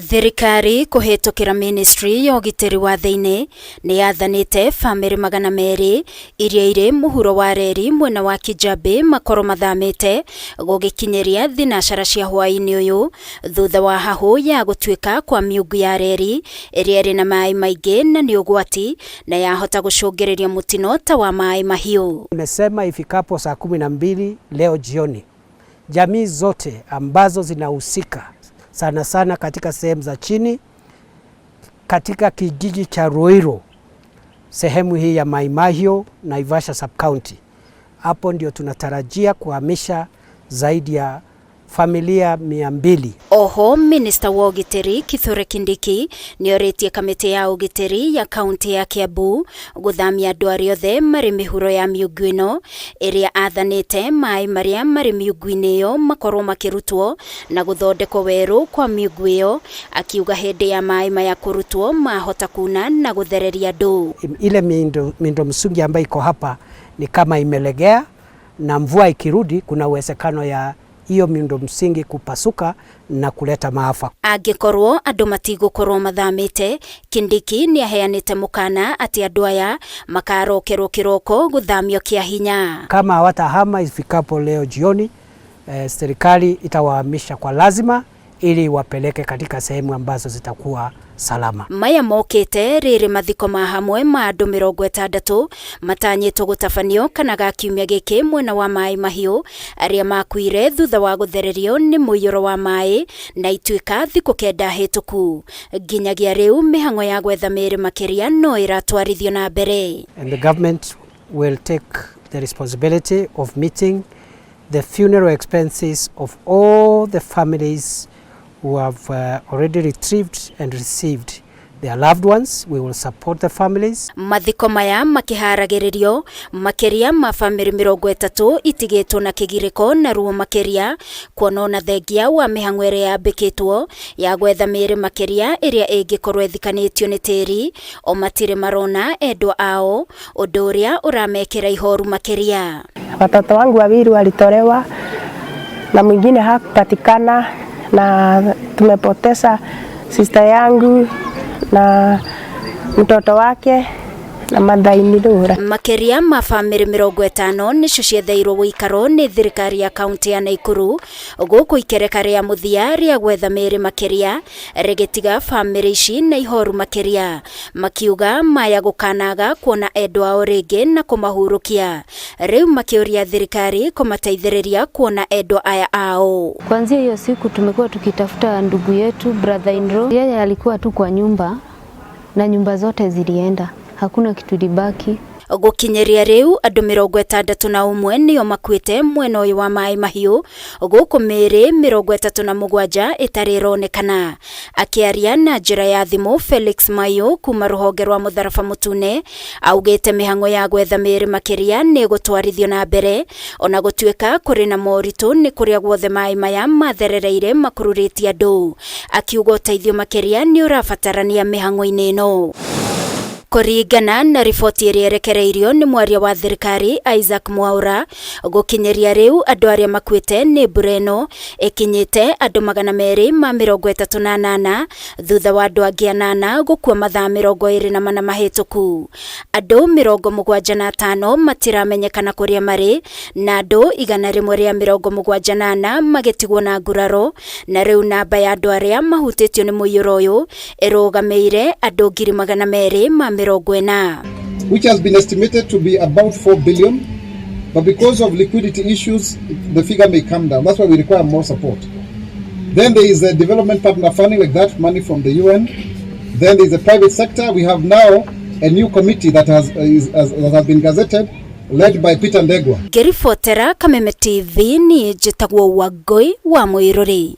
Thirikari kuhitukira ministry ya ugitiri wa thiini ni yathanite family magana meri iria iri muhuro wa RERI mwena wa Kijabe makoro mathamite gugikinyiria thinacara cia hwaini uyu thutha wa HAHU ya gutuika kwa miungu ya RERI iria iri na mai maingi na ni ugwati na yahota gucungiriria mutino ta wa mai mahiu. Nimesema ifikapo saa 12 leo jioni jamii zote ambazo zinahusika sana sana katika sehemu za chini katika kijiji cha Ruiro, sehemu hii ya MAHIU na Naivasha sub-county. Hapo ndio tunatarajia kuhamisha zaidi ya familia 200. Oho, Minister wa Ugitiri Kithure Kindiki ni oritie kamiti ya ugitiri ya kaunti ya Kiambu guthamia andu aria othe mari mihuro ya miungu ino iria athanite mai maria mari miungu-ini iyo makorwo makirutwo na guthondekwo weru kwa miungu iyo, akiuga hindi ya mai maya kurutwo mahota kuna na guthereria andu. Ile miundo msingi ambayo iko hapa ni kama imelegea na mvua ikirudi kuna uwezekano ya hiyo miundo msingi kupasuka na kuleta maafa. Angikorwo andu matigukorwo mathamite, Kindiki ni aheanite mukana ati andu aya makarokerwo kiroko guthamio kia hinya. Kama hawatahama ifikapo leo jioni, serikali itawahamisha kwa lazima ili wapeleke katika sehemu ambazo zitakuwa salama. Maya mokete riri mathiko ma hamwe ma andu 60 matanyitwo gutafanio kana ga kiumia giki mwena wa mai mahiu aria makuire thutha wa guthererio ni muiyuro wa mai na ituika thiko 9 hituku. Nginyagia riu mihango ya gwetha meri makiria no iratwarithio na mbere. And the government will take the responsibility of meeting the funeral expenses of all the families who have already retrieved and received their loved ones. We will support the families. Mathiko maya makiharagiririo makiria ma family 30 itigitwo na kigiriko na ruo makiria kuonona thengia wa mihangwere ya bikitwo ya gwetha meri makiria iria ingikorwo ethikanitio ni tiri o matire marona endwa ao undu uria uramekera ihoru makiria. Watoto wangu wawili walitolewa na mwingine hakupatikana, na tumepoteza sister yangu na mtoto wake na mathaini dura. Makiria ma family 50 nicio ciethairwo wikaro ni thirikari ya kaunti ya Nakuru guku ikereka ria muthia ria gwetha meri makiria regetiga family ici na ihoru makiria, makiuga maya gukanaga kuona endwa ao ringi na kumahurukia. Riu makiuria thirikari kumateithiriria kuona endwa aya ao. Kuanzia hiyo siku tumekuwa tukitafuta ndugu yetu, brother in law. Yeye alikuwa tu kwa nyumba na nyumba zote zilienda, hakuna kitu libaki. Gukinyeria riu andu 61 nio makuite mwena uyu wa mai mahiu guku meri 37 itarironekana. Akiaria na njira ya thimu, Felix Mayo kuma ruhonge rwa mutharaba mutune augite mihango ya gwetha meri makiria ni gutwarithio na mbere ona gutuika kuri na moritu ni kuria guothe mai maya matherereire makururitie andu. Akiuga uteithio makiria ni urabatarania mihango-ini ino. Kuringana na riboti iria erekereirio ni mwaria wa thirikari Isaac Mwaura, gukinyeria riu andu aria makuite ni bureno ikinyite andu 238 thutha wa andu angi 8 gukua mathaa 24 mahituku. Andu 75 matiramenyekana kuria mari na andu 174 magitigwo na nguraro, na riu namba ya andu aria mahutitio ni muiyuro uyu irugameire andu 200 which has been estimated to be about 4 billion, but because of liquidity issues the figure may come down. That's why we require more support. Then there is a development partner funding, like that money from the UN. Then there is a private sector. We have now a new committee that has been gazetted, led by Peter Ndegwa. Gerifotera Kameme TV ni jitagwo Wagoi wa Muiruri.